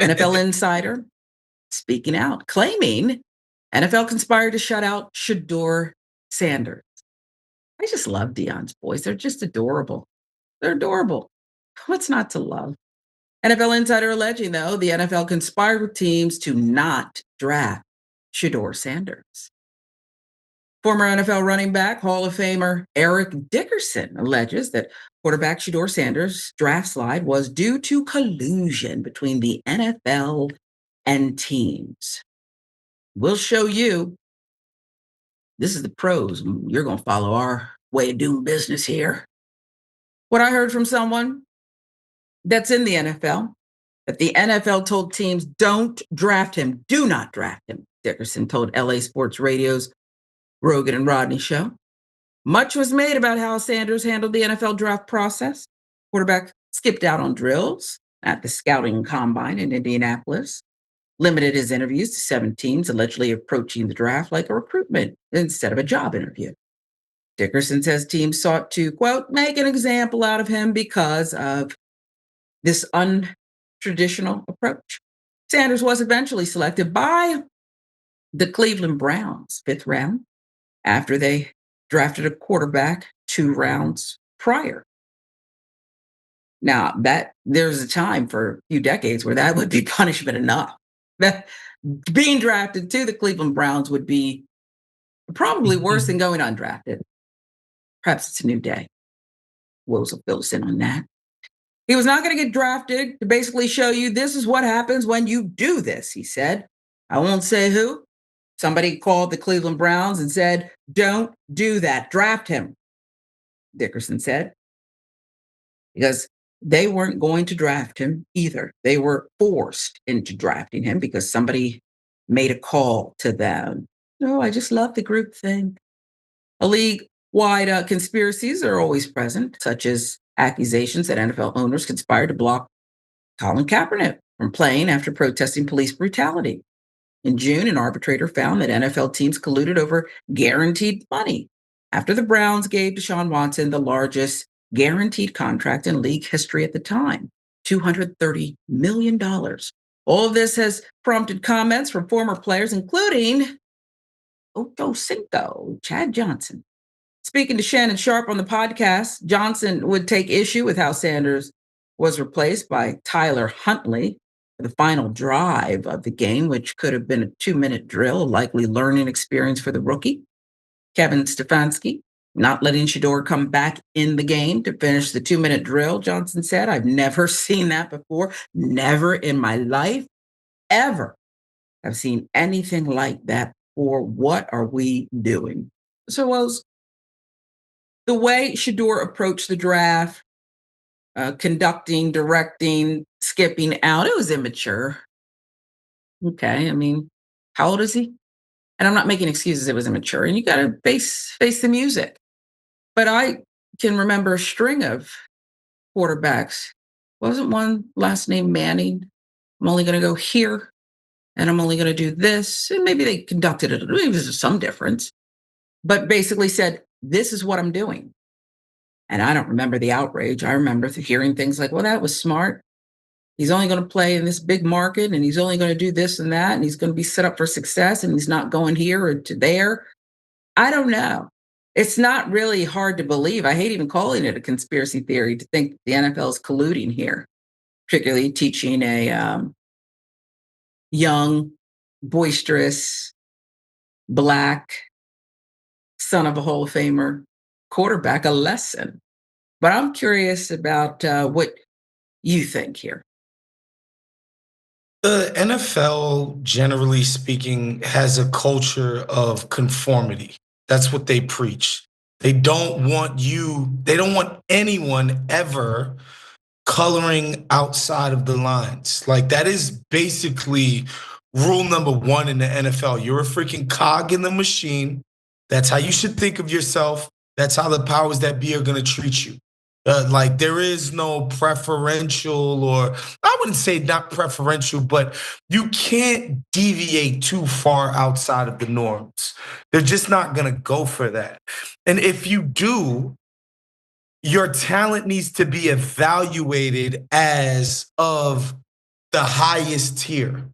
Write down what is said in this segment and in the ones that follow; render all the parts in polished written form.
NFL insider speaking out, claiming NFL conspired to shut out Shedeur Sanders. I just love Deion's boys. They're just adorable. They're adorable. What's not to love? NFL insider alleging, though, the NFL conspired with teams to not draft Shedeur Sanders. Former NFL running back, Hall of Famer Eric Dickerson alleges that quarterback Shedeur Sanders' draft slide was due to collusion between the NFL and teams. We'll show you. This is the pros. You're going to follow our way of doing business here. What I heard from someone that's in the NFL, that the NFL told teams, don't draft him. Do not draft him, Dickerson told LA Sports Radio's Rogan and Rodney show. Much was made about how Sanders handled the NFL draft process. Quarterback skipped out on drills at the scouting combine in Indianapolis, limited his interviews to 7 teams, allegedly approaching the draft like a recruitment instead of a job interview. Dickerson says teams sought to, quote, make an example out of him because of this untraditional approach. Sanders was eventually selected by the Cleveland Browns, 5th round, after they drafted a quarterback 2 rounds prior. Now, that there's a time for a few decades where that would be punishment enough. That being drafted to the Cleveland Browns would be probably worse than going undrafted. Perhaps it's a new day. Wills will fill us in on that. He was not going to get drafted to basically show you this is what happens when you do this, he said. I won't say who. Somebody called the Cleveland Browns and said, don't do that. Draft him, Dickerson said. Because they weren't going to draft him either. They were forced into drafting him because somebody made a call to them. Oh, I just love the group thing. A league-wide conspiracies are always present, such as accusations that NFL owners conspired to block Colin Kaepernick from playing after protesting police brutality. In June, an arbitrator found that NFL teams colluded over guaranteed money after the Browns gave Deshaun Watson the largest guaranteed contract in league history at the time, $230 million. All of this has prompted comments from former players, including Ocho Cinco, Chad Johnson. Speaking to Shannon Sharp on the podcast, Johnson would take issue with how Sanders was replaced by Tyler Huntley for the final drive of the game, which could have been a 2-minute drill, a likely learning experience for the rookie. Kevin Stefanski not letting Shedeur come back in the game to finish the 2-minute drill, Johnson said. I've never seen that before. Never in my life, ever have seen anything like that before. What are we doing? So was the way Shedeur approached the draft, conducting, directing, skipping out, it was immature. Okay, I mean, how old is he? And I'm not making excuses, it was immature. And you got to face the music. But I can remember a string of quarterbacks. Wasn't one last name Manning? I'm only going to go here, and I'm only going to do this. And maybe they conducted it. Maybe there's some difference. But basically said, this is what I'm doing. And I don't remember the outrage. I remember hearing things like, well, that was smart. He's only going to play in this big market, and he's only going to do this and that, and he's going to be set up for success, and he's not going here or to there. I don't know. It's not really hard to believe. I hate even calling it a conspiracy theory to think the NFL is colluding here, particularly teaching a young, boisterous, Black son of a Hall of Famer quarterback a lesson. But I'm curious about what you think here. The NFL, generally speaking, has a culture of conformity. That's what they preach. They don't want anyone ever coloring outside of the lines. Like, that is basically rule number 1 in the NFL. You're a freaking cog in the machine. That's how you should think of yourself. That's how the powers that be are going to treat you. Like, there is no preferential, or I wouldn't say not preferential, but you can't deviate too far outside of the norms. They're just not going to go for that. And if you do, your talent needs to be evaluated as of the highest tier.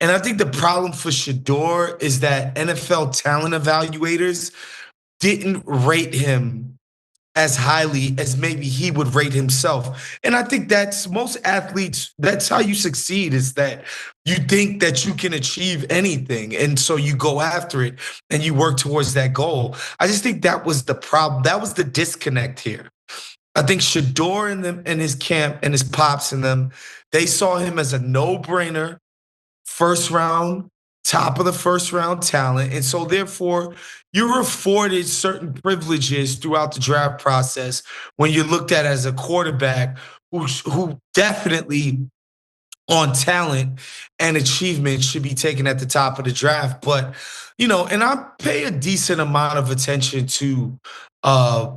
And I think the problem for Shedeur is that NFL talent evaluators didn't rate him as highly as maybe he would rate himself. And I think that's most athletes, that's how you succeed, is that you think that you can achieve anything. And so you go after it and you work towards that goal. I just think that was the problem. That was the disconnect here. I think Shedeur and his camp and his pops and them, they saw him as a no-brainer, first round, top of the first round talent. And so therefore, you're afforded certain privileges throughout the draft process when you're looked at as a quarterback who definitely on talent and achievement should be taken at the top of the draft. But, and I pay a decent amount of attention to uh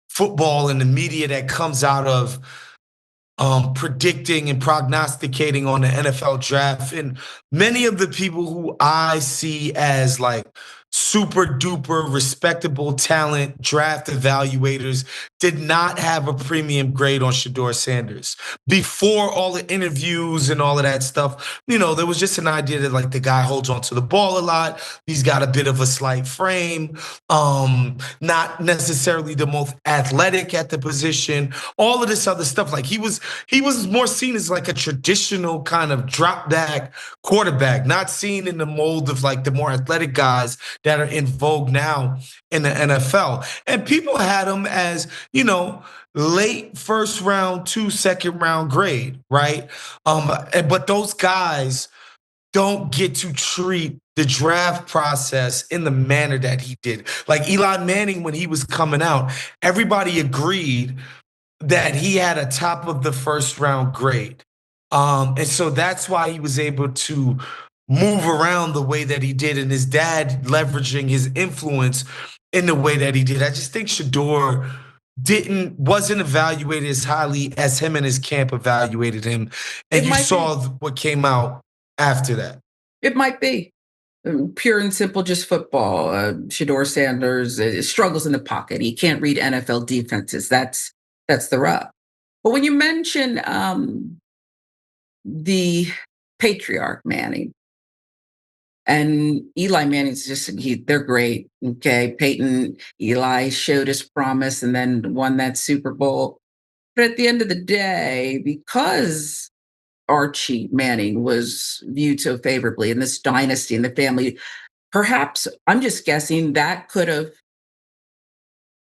football and the media that comes out of predicting and prognosticating on the NFL draft. And many of the people who I see as like super duper respectable talent draft evaluators did not have a premium grade on Shedeur Sanders. Before all the interviews and all of that stuff, there was just an idea that like the guy holds onto the ball a lot. He's got a bit of a slight frame, not necessarily the most athletic at the position, all of this other stuff. Like he was more seen as like a traditional kind of drop back quarterback, not seen in the mold of like the more athletic guys that are in vogue now in the NFL. And people had him as, late first round to second round grade, right? But those guys don't get to treat the draft process in the manner that he did. Like Eli Manning, when he was coming out, everybody agreed that he had a top of the first round grade. And so that's why he was able to move around the way that he did, and his dad leveraging his influence in the way that he did. I just think Shedeur wasn't evaluated as highly as him and his camp evaluated him. And you saw what came out after that. It might be pure and simple, just football. Shedeur Sanders struggles in the pocket. He can't read NFL defenses. That's the rub. But when you mention the patriarch Manning and Eli Manning's they're great. Okay. Peyton, Eli showed his promise and then won that Super Bowl. But at the end of the day, because Archie Manning was viewed so favorably in this dynasty in the family, perhaps, I'm just guessing, that could have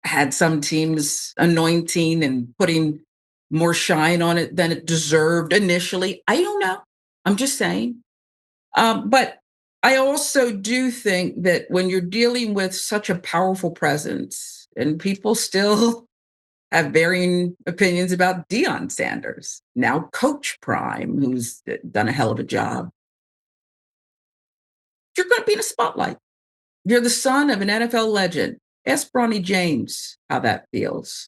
had some teams anointing and putting more shine on it than it deserved initially. I don't know. I'm just saying. But I also do think that when you're dealing with such a powerful presence, and people still have varying opinions about Deion Sanders, now Coach Prime, who's done a hell of a job, you're going to be in a spotlight. You're the son of an NFL legend. Ask Bronny James how that feels.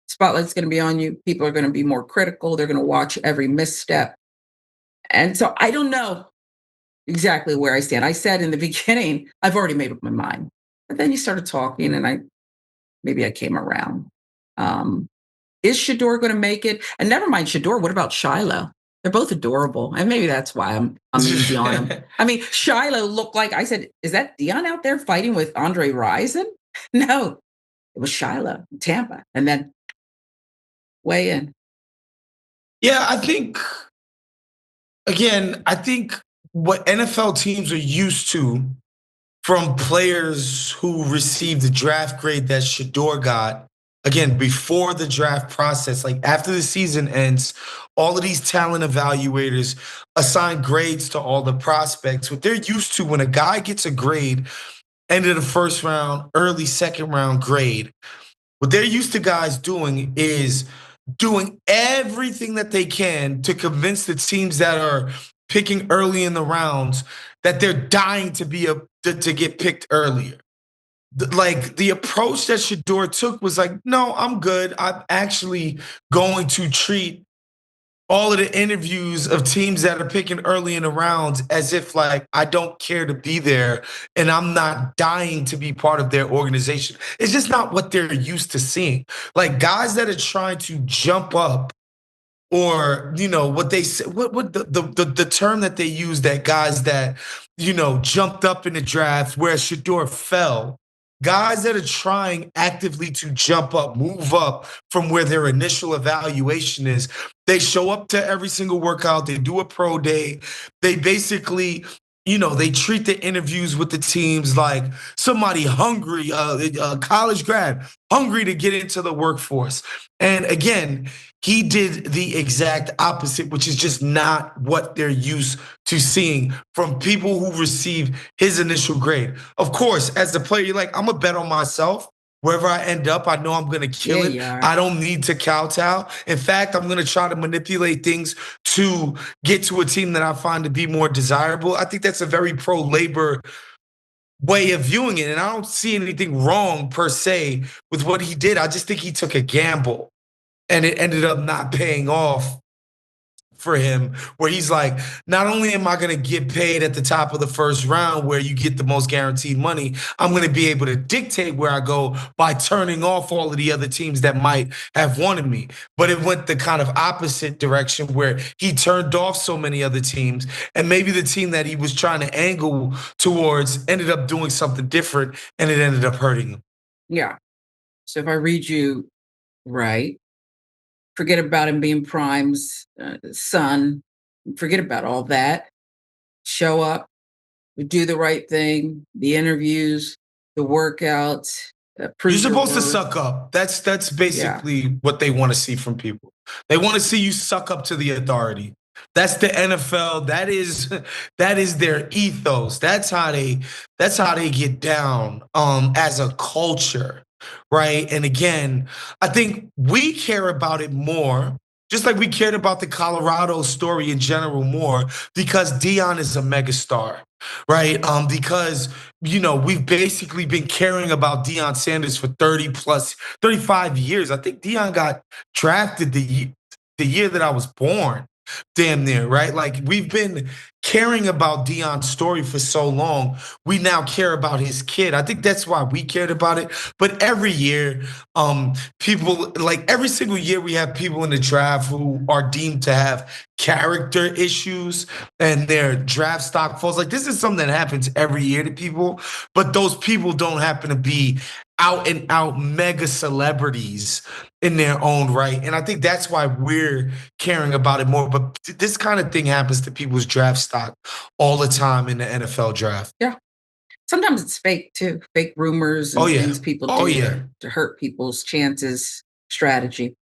Spotlight's going to be on you. People are going to be more critical. They're going to watch every misstep. And so I don't know exactly where I stand. I said in the beginning, I've already made up my mind. But then you started talking and maybe I came around. Is Shedeur going to make it? And never mind Shedeur, what about Shiloh? They're both adorable. And maybe that's why I'm easy on him. I mean, Shiloh looked like, I said, is that Deion out there fighting with Andre Rison? No, it was Shiloh in Tampa. And then weigh in. Yeah, I think what NFL teams are used to from players who received the draft grade that Shedeur got, again, before the draft process, like after the season ends, all of these talent evaluators assign grades to all the prospects. What they're used to when a guy gets a grade, end of the first round, early second round grade, what they're used to guys doing is doing everything that they can to convince the teams that are picking early in the rounds that they're dying to get picked earlier. Like the approach that Shedeur took was like, no, I'm good. I'm actually going to treat all of the interviews of teams that are picking early in the rounds as if like I don't care to be there and I'm not dying to be part of their organization. It's just not what they're used to seeing. Like guys that are trying to jump up or what they say, what the term that they use, that guys that jumped up in the draft where Shedeur fell, guys that are trying actively to jump up, move up from where their initial evaluation is. They show up to every single workout, they do a pro day, they basically they treat the interviews with the teams like somebody hungry, a college grad hungry to get into the workforce. And again, he did the exact opposite, which is just not what they're used to seeing from people who receive his initial grade. Of course, as a player, you're like, I'm gonna bet on myself. Wherever I end up, I know I'm gonna kill Yeah, it. you are. I don't need to kowtow. In fact, I'm gonna try to manipulate things to get to a team that I find to be more desirable. I think that's a very pro-labor way of viewing it. And I don't see anything wrong per se with what he did. I just think he took a gamble and it ended up not paying off for him, where he's like, not only am I going to get paid at the top of the first round where you get the most guaranteed money, I'm going to be able to dictate where I go by turning off all of the other teams that might have wanted me. But it went the kind of opposite direction where he turned off so many other teams, and maybe the team that he was trying to angle towards ended up doing something different, and it ended up hurting him. Yeah. So if I read you right, forget about him being Prime's son. Forget about all that. Show up, do the right thing, the interviews, the workouts, You're prove your supposed to worth. suck up. That's Yeah. basically what they want to see from people. They want to see you suck up to the authority. That's the NFL. That is their ethos. That's how they get down as a culture, right? And again, I think we care about it more, just like we cared about the Colorado story in general more, because Dion is a megastar, right? Because we've basically been caring about Deion Sanders for 30 plus 35 years. I think Dion got drafted the year that I was born, damn near, right? Like, we've been caring about Deion's story for so long. We now care about his kid. I think that's why we cared about it. But every year, people, like every single year, we have people in the draft who are deemed to have character issues and their draft stock falls. Like, this is something that happens every year to people, but those people don't happen to be out and out mega celebrities in their own right. And I think that's why we're caring about it more. But this kind of thing happens to people's draft stock all the time in the NFL draft. Yeah. Sometimes it's fake too, fake rumors Oh and yeah. things people Oh do yeah. to hurt people's chances, strategy.